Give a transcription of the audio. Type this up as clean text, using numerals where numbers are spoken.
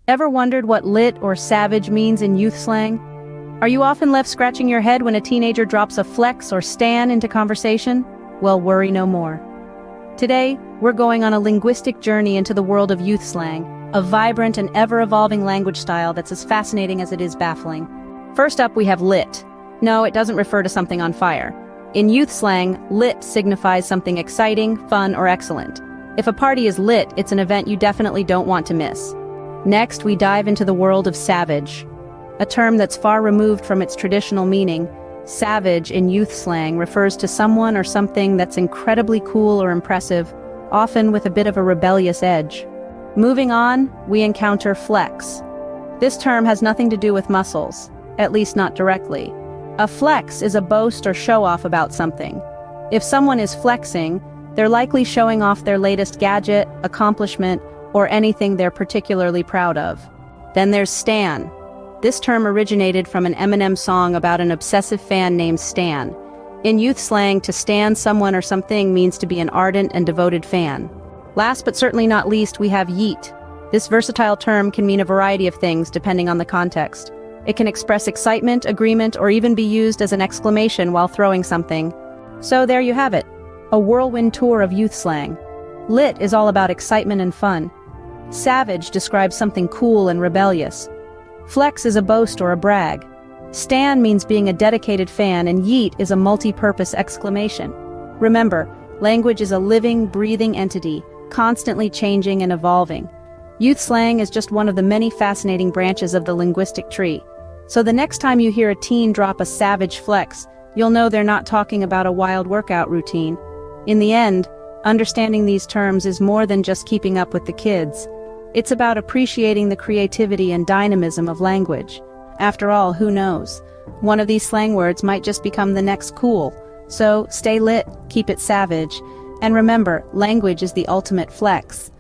Ever wondered what lit or savage means in youth slang? Are you often left scratching your head when a teenager drops a flex or stan into conversation? Well, worry no more. Today, we're going on a linguistic journey into the world of youth slang, a vibrant and ever-evolving language style that's as fascinating as it is baffling. First up, we have lit. No, it doesn't refer to something on fire. In youth slang, lit signifies something exciting, fun, or excellent. If a party is lit, it's an event you definitely don't want to miss. Next, we dive into the world of savage, a term that's far removed from its traditional meaning. Savage in youth slang refers to someone or something that's incredibly cool or impressive, often with a bit of a rebellious edge. Moving on, we encounter flex. This term has nothing to do with muscles, at least not directly. A flex is a boast or show-off about something. If someone is flexing, they're likely showing off their latest gadget, accomplishment, or anything they're particularly proud of. Then there's stan. This term originated from an Eminem song about an obsessive fan named Stan. In youth slang, to stan someone or something means to be an ardent and devoted fan. Last but certainly not least, we have yeet. This versatile term can mean a variety of things depending on the context. It can express excitement, agreement, or even be used as an exclamation while throwing something. So there you have it, a whirlwind tour of youth slang. Lit is all about excitement and fun. Savage describes something cool and rebellious. Flex is a boast or a brag. Stan means being a dedicated fan, and yeet is a multi-purpose exclamation. Remember, language is a living, breathing entity, constantly changing and evolving. Youth slang is just one of the many fascinating branches of the linguistic tree. So the next time you hear a teen drop a savage flex, you'll know they're not talking about a wild workout routine. In the end, understanding these terms is more than just keeping up with the kids. It's about appreciating the creativity and dynamism of language. After all, who knows? One of these slang words might just become the next cool. So stay lit, keep it savage, and remember, language is the ultimate flex.